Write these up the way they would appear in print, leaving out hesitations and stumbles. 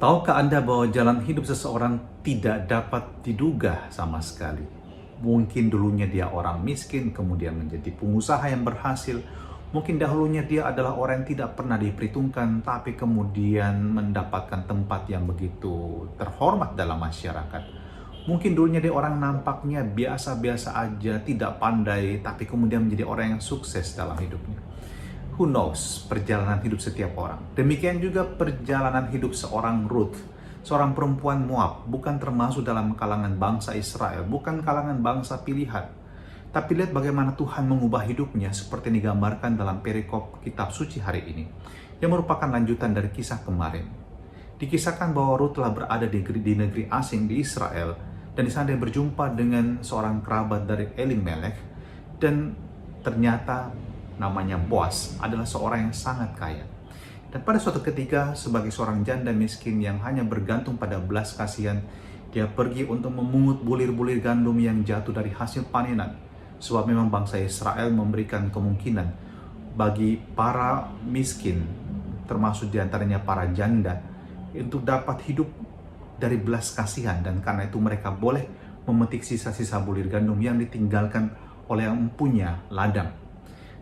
Tahukah Anda bahwa jalan hidup seseorang tidak dapat diduga sama sekali? Mungkin dulunya dia orang miskin, kemudian menjadi pengusaha yang berhasil. Mungkin dahulunya dia adalah orang yang tidak pernah diperhitungkan, tapi kemudian mendapatkan tempat yang begitu terhormat dalam masyarakat. Mungkin dulunya dia orang nampaknya biasa-biasa aja, tidak pandai, tapi kemudian menjadi orang yang sukses dalam hidupnya. Who knows perjalanan hidup setiap orang. Demikian juga perjalanan hidup seorang Ruth, seorang perempuan Moab, bukan termasuk dalam kalangan bangsa Israel, bukan kalangan bangsa pilihan. Tapi lihat bagaimana Tuhan mengubah hidupnya seperti digambarkan dalam perikop kitab suci hari ini, yang merupakan lanjutan dari kisah kemarin. Dikisahkan bahwa Ruth telah berada di negeri asing di Israel, dan di sana dia berjumpa dengan seorang kerabat dari Elimelech, dan ternyata namanya Boaz adalah seorang yang sangat kaya. Dan pada suatu ketika sebagai seorang janda miskin yang hanya bergantung pada belas kasihan, dia pergi untuk memungut bulir-bulir gandum yang jatuh dari hasil panenan. Sebab memang bangsa Israel memberikan kemungkinan bagi para miskin, termasuk diantaranya para janda, untuk dapat hidup dari belas kasihan, dan karena itu mereka boleh memetik sisa-sisa bulir gandum yang ditinggalkan oleh yang mempunyai ladang.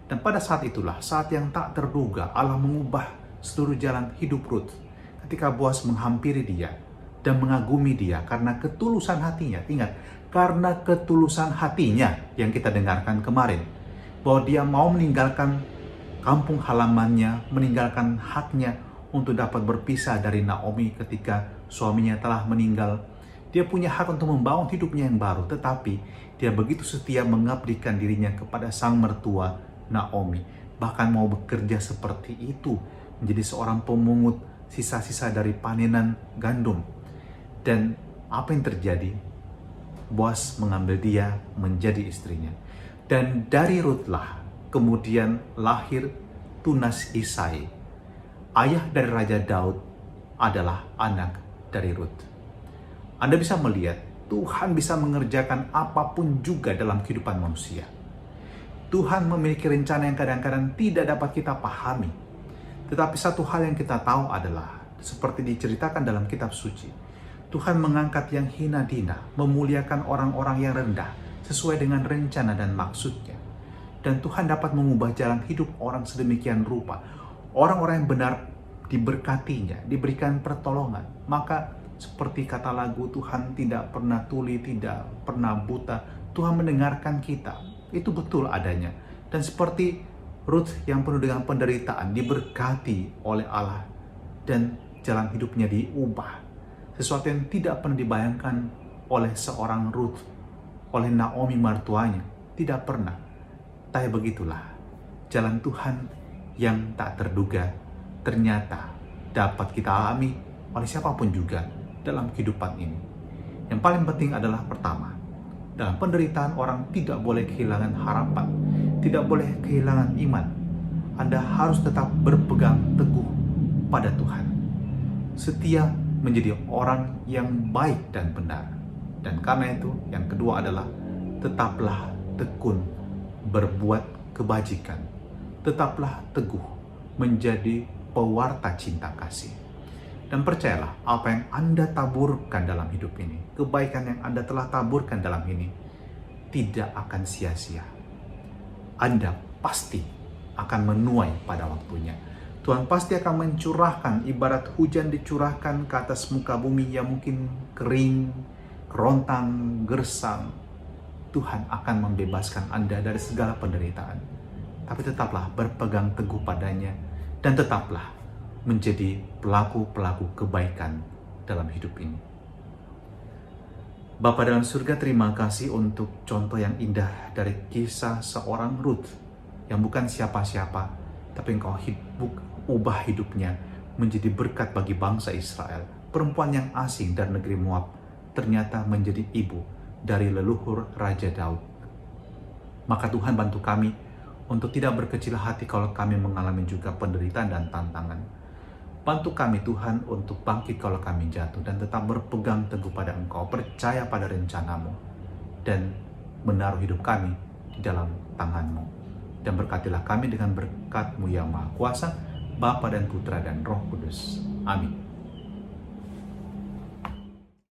Dan pada saat itulah, saat yang tak terduga, Allah mengubah seluruh jalan hidup Ruth. Ketika Boaz menghampiri dia dan mengagumi dia karena ketulusan hatinya. Ingat, karena ketulusan hatinya yang kita dengarkan kemarin. Bahwa dia mau meninggalkan kampung halamannya, meninggalkan haknya untuk dapat berpisah dari Naomi ketika suaminya telah meninggal. Dia punya hak untuk membangun hidupnya yang baru, tetapi dia begitu setia mengabdikan dirinya kepada sang mertua Naomi, bahkan mau bekerja seperti itu, menjadi seorang pemungut sisa-sisa dari panenan gandum. Dan apa yang terjadi? Boaz mengambil dia menjadi istrinya. Dan dari Ruthlah kemudian lahir tunas Isai. Ayah dari Raja Daud adalah anak dari Ruth. Anda bisa melihat Tuhan bisa mengerjakan apapun juga dalam kehidupan manusia. Tuhan memiliki rencana yang kadang-kadang tidak dapat kita pahami. Tetapi satu hal yang kita tahu adalah, seperti diceritakan dalam kitab suci, Tuhan mengangkat yang hina dina, memuliakan orang-orang yang rendah, sesuai dengan rencana dan maksudnya. Dan Tuhan dapat mengubah jalan hidup orang sedemikian rupa. Orang-orang yang benar diberkatinya, diberikan pertolongan. Maka seperti kata lagu, Tuhan tidak pernah tuli, tidak pernah buta. Tuhan mendengarkan kita. Itu betul adanya. Dan seperti Ruth yang penuh dengan penderitaan, diberkati oleh Allah dan jalan hidupnya diubah. Sesuatu yang tidak pernah dibayangkan oleh seorang Ruth, oleh Naomi mertuanya, tidak pernah. Tapi begitulah jalan Tuhan yang tak terduga ternyata dapat kita alami oleh siapapun juga dalam kehidupan ini. Yang paling penting adalah pertama, dalam penderitaan orang tidak boleh kehilangan harapan, tidak boleh kehilangan iman. Anda harus tetap berpegang teguh pada Tuhan. Setia menjadi orang yang baik dan benar. Dan karena itu, yang kedua adalah tetaplah tekun berbuat kebajikan. Tetaplah teguh menjadi pewarta cinta kasih. Dan percayalah, apa yang Anda taburkan dalam hidup ini, kebaikan yang Anda telah taburkan dalam ini, tidak akan sia-sia. Anda pasti akan menuai pada waktunya. Tuhan pasti akan mencurahkan, ibarat hujan dicurahkan ke atas muka bumi yang mungkin kering, kerontang, gersang. Tuhan akan membebaskan Anda dari segala penderitaan. Tapi tetaplah berpegang teguh padanya, dan tetaplah menjadi pelaku-pelaku kebaikan dalam hidup ini. Bapa dalam surga, terima kasih untuk contoh yang indah dari kisah seorang Ruth yang bukan siapa-siapa, tapi Engkau ubah hidupnya menjadi berkat bagi bangsa Israel. Perempuan yang asing dari negeri Moab ternyata menjadi ibu dari leluhur Raja Daud. Maka Tuhan bantu kami untuk tidak berkecil hati kalau kami mengalami juga penderitaan dan tantangan. Bantu kami Tuhan untuk bangkit kalau kami jatuh dan tetap berpegang teguh pada Engkau, percaya pada rencana-Mu, dan menaruh hidup kami di dalam tangan-Mu. Dan berkatilah kami dengan berkat-Mu yang Maha Kuasa, Bapa dan Putra dan Roh Kudus. Amin.